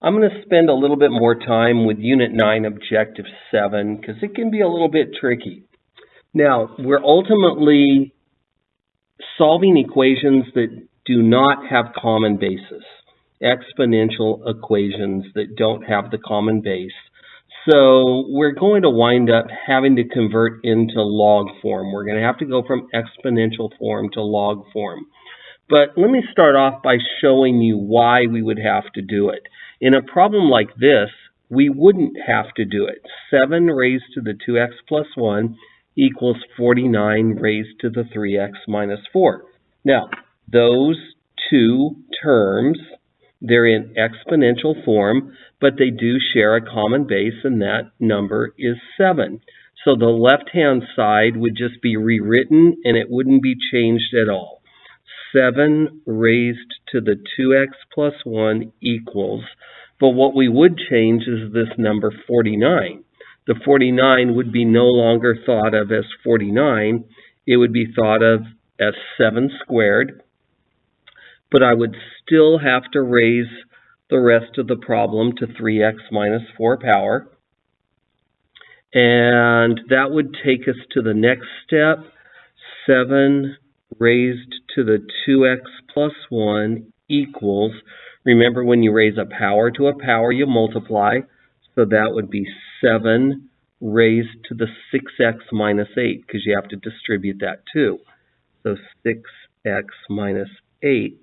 I'm going to spend a little bit more time with Unit 9, Objective 7, because it can be a little bit tricky. Now, we're ultimately solving equations that do not have common bases, exponential equations that don't have the common base. So we're going to wind up having to convert into log form. We're going to have to go from exponential form to log form. But let me start off by showing you why we would have to do it. In a problem like this, we wouldn't have to do it. 7 raised to the 2x plus 1 equals 49 raised to the 3x minus 4. Now, those two terms, they're in exponential form, but they do share a common base, and that number is 7. So the left-hand side would just be rewritten, and it wouldn't be changed at all. 7 raised to the 2x plus 1 equals, but what we would change is this number 49. The 49 would be no longer thought of as 49. It would be thought of as 7 squared, but I would still have to raise the rest of the problem to 3x minus 4 power. And that would take us to the next step. 7 raised to the 2x plus 1 equals, remember when you raise a power to a power, you multiply. So that would be 7 raised to the 6x minus 8, because you have to distribute that too. So 6x minus 8.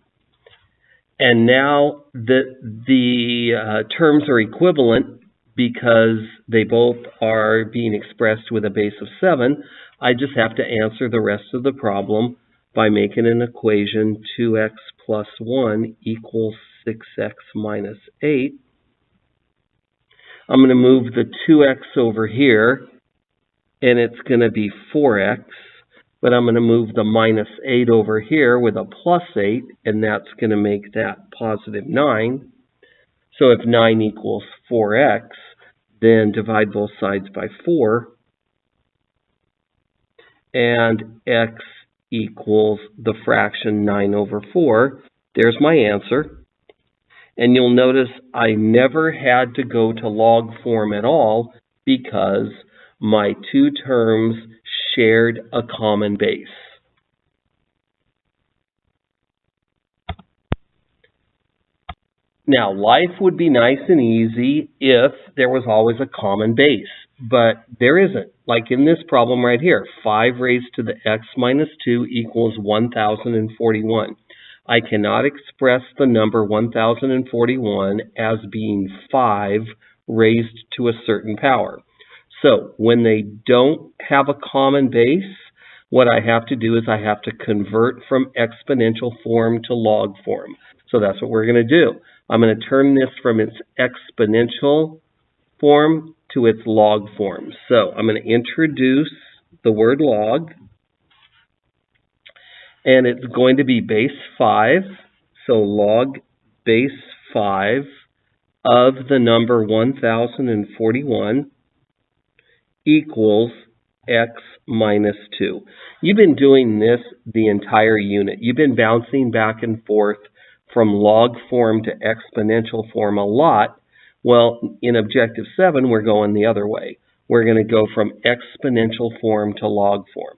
And now the terms are equivalent because they both are being expressed with a base of 7. I just have to answer the rest of the problem by making an equation 2x plus 1 equals 6x minus 8. I'm going to move the 2x over here, and it's going to be 4x. But I'm going to move the minus 8 over here with a plus 8, and that's going to make that positive 9. So if 9 equals 4x, then divide both sides by 4, and x equals the fraction 9 over 4. There's my answer. And you'll notice I never had to go to log form at all because my two terms shared a common base. Now, life would be nice and easy if there was always a common base, but there isn't. Like in this problem right here, 5 raised to the x minus 2 equals 1,041. I cannot express the number 1,041 as being 5 raised to a certain power. So when they don't have a common base, what I have to do is I have to convert from exponential form to log form. So that's what we're going to do. I'm going to turn this from its exponential form to its log form. So I'm going to introduce the word log, and it's going to be base 5. So log base 5 of the number 1,041 equals x minus 2. You've been doing this the entire unit. You've been bouncing back and forth from log form to exponential form a lot. Well, in Objective 7, we're going the other way. We're going to go from exponential form to log form.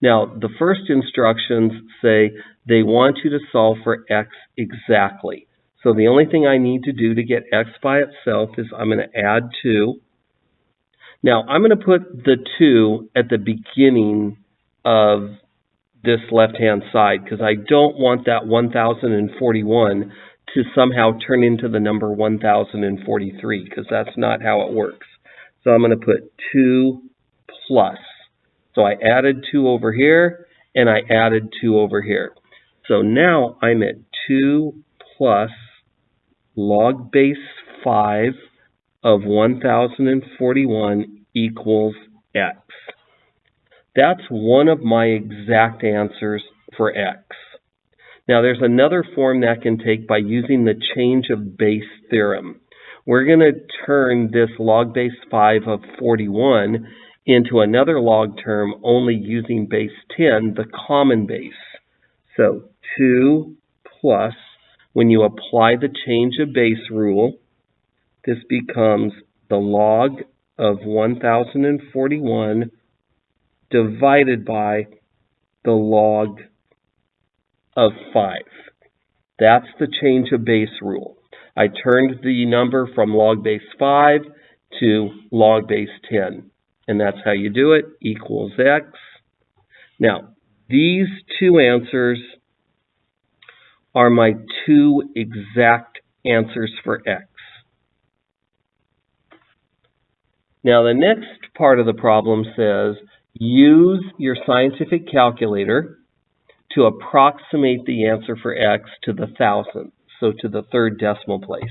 Now, the first instructions say they want you to solve for x exactly. So the only thing I need to do to get x by itself is I'm going to add 2. Now, I'm going to put the 2 at the beginning of this left-hand side because I don't want that 1,041 to somehow turn into the number 1,043 because that's not how it works. So I'm going to put 2 plus. So I added 2 over here, and I added 2 over here. So now I'm at 2 plus log base 5 of 1,041 equals x. That's one of my exact answers for x. Now there's another form that can take by using the change of base theorem. We're going to turn this log base 5 of 41 into another log term only using base 10, the common base. So 2 plus, when you apply the change of base rule, this becomes the log of 1041 divided by the log of 5. That's the change of base rule. I turned the number from log base 5 to log base 10. And that's how you do it, equals x. Now, these two answers are my two exact answers for x. Now, the next part of the problem says, use your scientific calculator to approximate the answer for x to the thousandth, so to the third decimal place.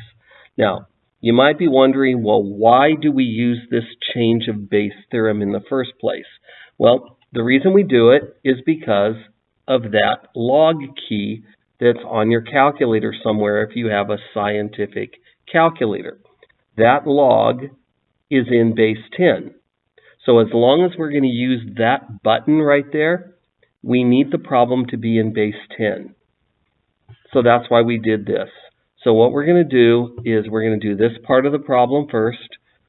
Now, you might be wondering, well, why do we use this change of base theorem in the first place? Well, the reason we do it is because of that log key that's on your calculator somewhere if you have a scientific calculator. That log is in base 10. So as long as we're going to use that button right there, we need the problem to be in base 10. So that's why we did this. So what we're going to do is we're going to do this part of the problem first.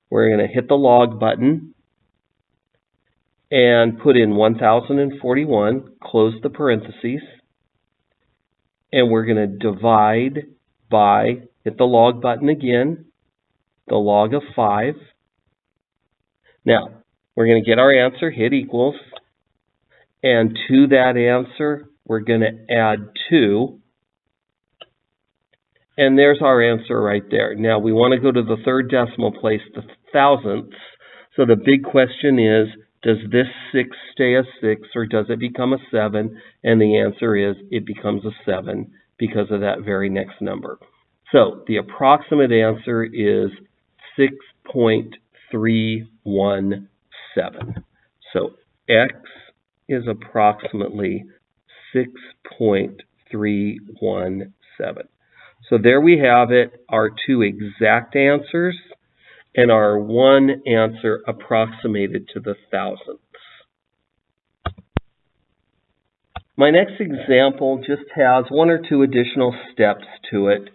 We're going to hit the log button and put in 1041, close the parentheses, and we're going to divide by, hit the log button again, the log of 5. Now, we're going to get our answer, hit equals, and to that answer, we're going to add 2. And there's our answer right there. Now, we want to go to the third decimal place, the thousandths. So the big question is, does this 6 stay a 6 or does it become a 7? And the answer is, it becomes a 7 because of that very next number. So the approximate answer is 6.317. So x is approximately 6.317. So there we have it, our two exact answers and our one answer approximated to the thousandths. My next example just has one or two additional steps to it.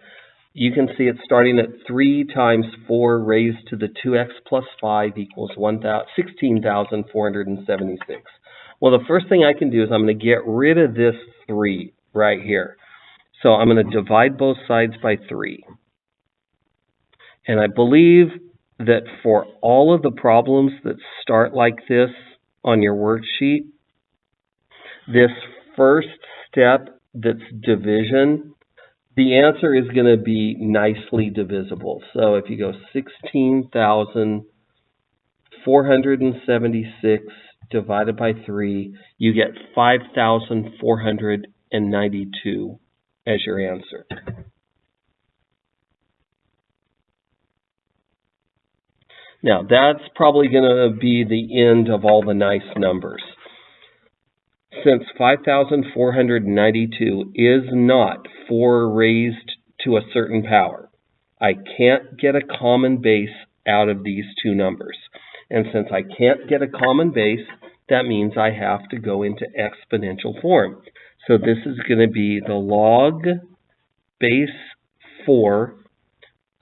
You can see it's starting at 3 times 4 raised to the 2x plus 5 equals 16,476. Well, the first thing I can do is I'm going to get rid of this 3 right here. So I'm going to divide both sides by 3. And I believe that for all of the problems that start like this on your worksheet, this first step that's division, the answer is going to be nicely divisible. So if you go 16,476 divided by 3, you get 5,492 as your answer. Now, that's probably going to be the end of all the nice numbers. Since 5,492 is not 4 raised to a certain power, I can't get a common base out of these two numbers. And since I can't get a common base, that means I have to go into exponential form. So this is going to be the log base 4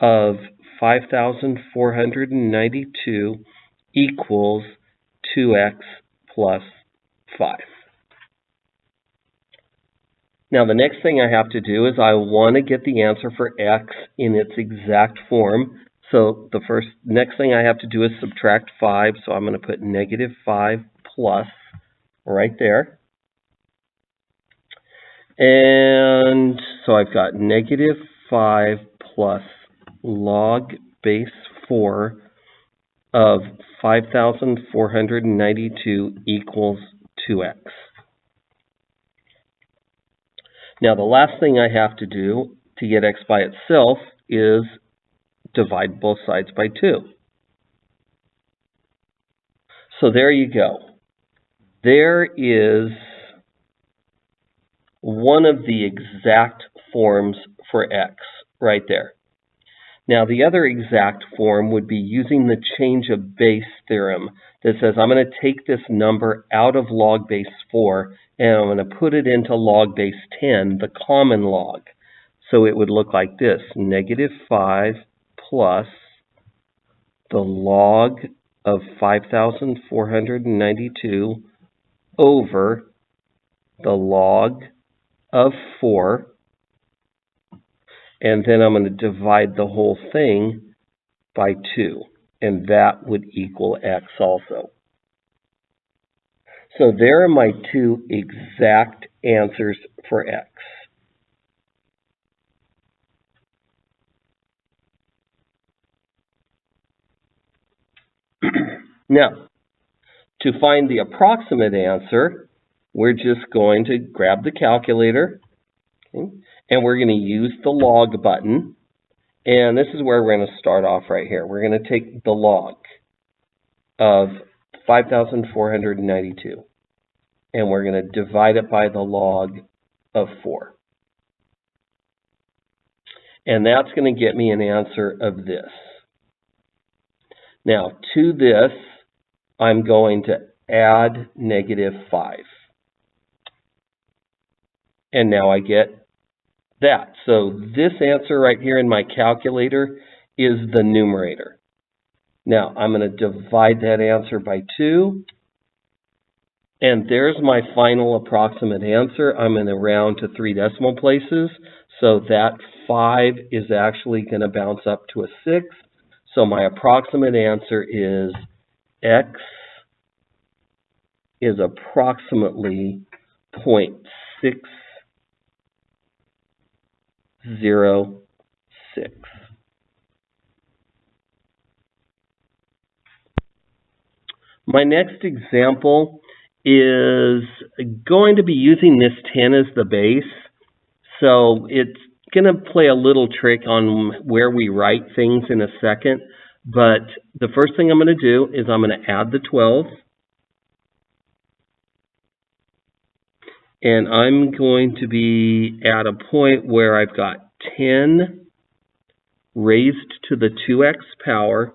of 5,492 equals 2x plus 5. Now the next thing I have to do is I want to get the answer for x in its exact form. So the next thing I have to do is subtract 5. So I'm going to put negative 5 plus right there. And so I've got negative 5 plus log base 4 of 5,492 equals 2x. Now the last thing I have to do to get x by itself is divide both sides by 2. So there you go. There is one of the exact forms for x right there. Now the other exact form would be using the change of base theorem that says I'm going to take this number out of log base 4 and I'm going to put it into log base 10, the common log. So it would look like this, negative 5 plus the log of 5,492 over the log of 4, and then I'm going to divide the whole thing by 2, and that would equal x also. So there are my two exact answers for x. Now, to find the approximate answer, we're just going to grab the calculator, okay, and we're going to use the log button. And this is where we're going to start off right here. We're going to take the log of 5,492, and we're going to divide it by the log of 4. And that's going to get me an answer of this. Now, to this, I'm going to add -5. And now I get that. So this answer right here in my calculator is the numerator. Now, I'm going to divide that answer by 2. And there's my final approximate answer. I'm going to round to 3 decimal places. So that 5 is actually going to bounce up to a 6. So my approximate answer is x is approximately 0.606. My next example is going to be using this 10 as the base. So it's going to play a little trick on where we write things in a second. But the first thing I'm going to do is I'm going to add the 12. And I'm going to be at a point where I've got 10 raised to the 2x power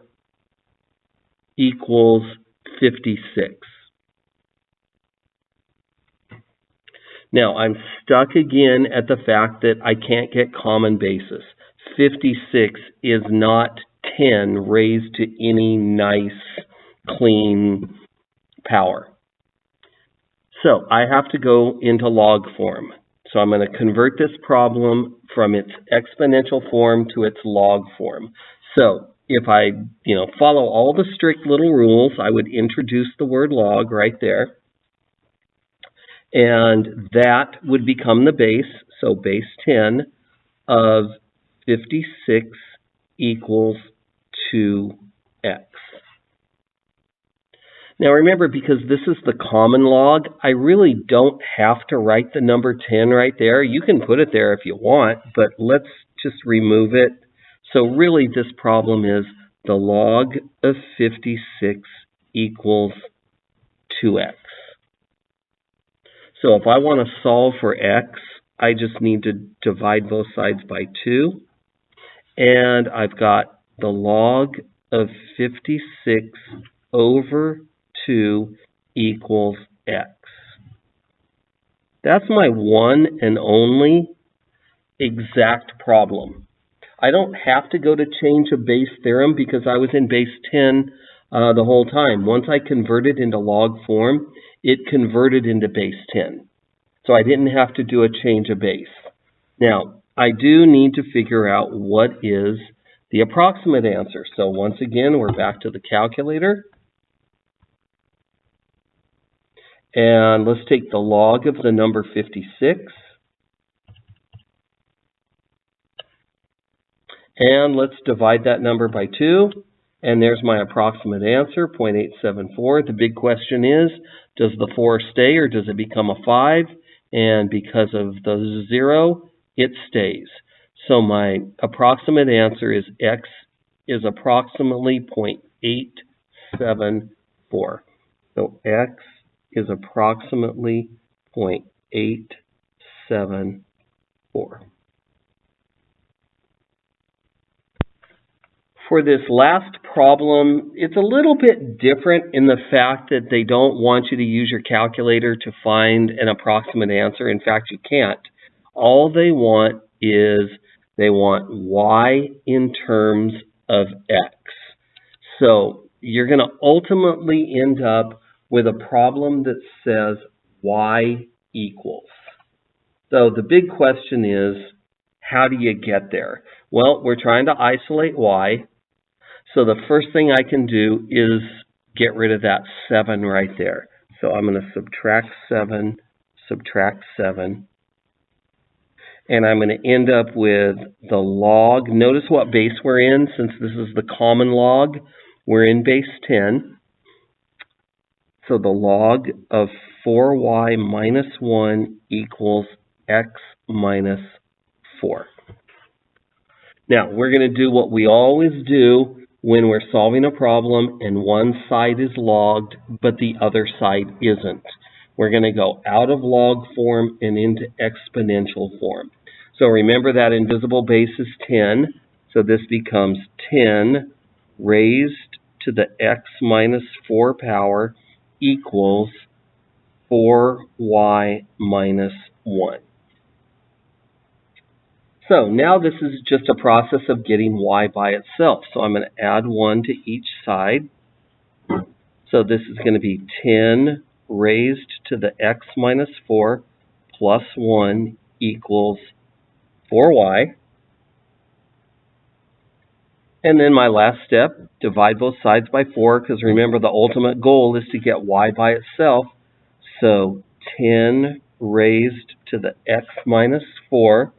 equals 56. Now, I'm stuck again at the fact that I can't get common basis. 56 is not 10 raised to any nice, clean power. So I have to go into log form. So I'm going to convert this problem from its exponential form to its log form. So if I, follow all the strict little rules, I would introduce the word log right there. And that would become the base. So base 10 of 56 equals 2x. Now remember, because this is the common log, I really don't have to write the number 10 right there. You can put it there if you want, but let's just remove it. So really this problem is the log of 56 equals 2x. So if I want to solve for x, I just need to divide both sides by 2. And I've got the log of 56 over 2 equals x. That's my one and only exact problem. I don't have to go to change of base theorem because I was in base 10 the whole time. Once I converted into log form, it converted into base 10. So I didn't have to do a change of base. Now, I do need to figure out what is the approximate answer. So once again, we're back to the calculator. And let's take the log of the number 56. And let's divide that number by 2. And there's my approximate answer, 0.874. The big question is, does the 4 stay or does it become a 5? And because of the 0, it stays. So my approximate answer is x is approximately 0.874. So x is approximately 0.874. For this last problem, it's a little bit different in the fact that they don't want you to use your calculator to find an approximate answer. In fact, you can't. All they want is they want y in terms of x. So you're going to ultimately end up with a problem that says y equals. So the big question is, how do you get there? Well, we're trying to isolate y. So the first thing I can do is get rid of that 7 right there. So I'm going to subtract 7, and I'm going to end up with the log. Notice what base we're in, since this is the common log. We're in base 10. So the log of 4y minus 1 equals x minus 4. Now, we're going to do what we always do when we're solving a problem and one side is logged, but the other side isn't. We're going to go out of log form and into exponential form. So remember that invisible base is 10. So this becomes 10 raised to the x minus 4 power equals 4y minus 1. So now this is just a process of getting y by itself. So I'm going to add 1 to each side. So this is going to be 10 raised to the x minus 4 plus 1 equals 4y. And then my last step, divide both sides by 4, because remember the ultimate goal is to get y by itself. So 10 raised to the x minus 4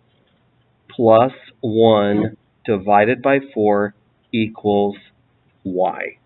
plus 1 divided by 4 equals y.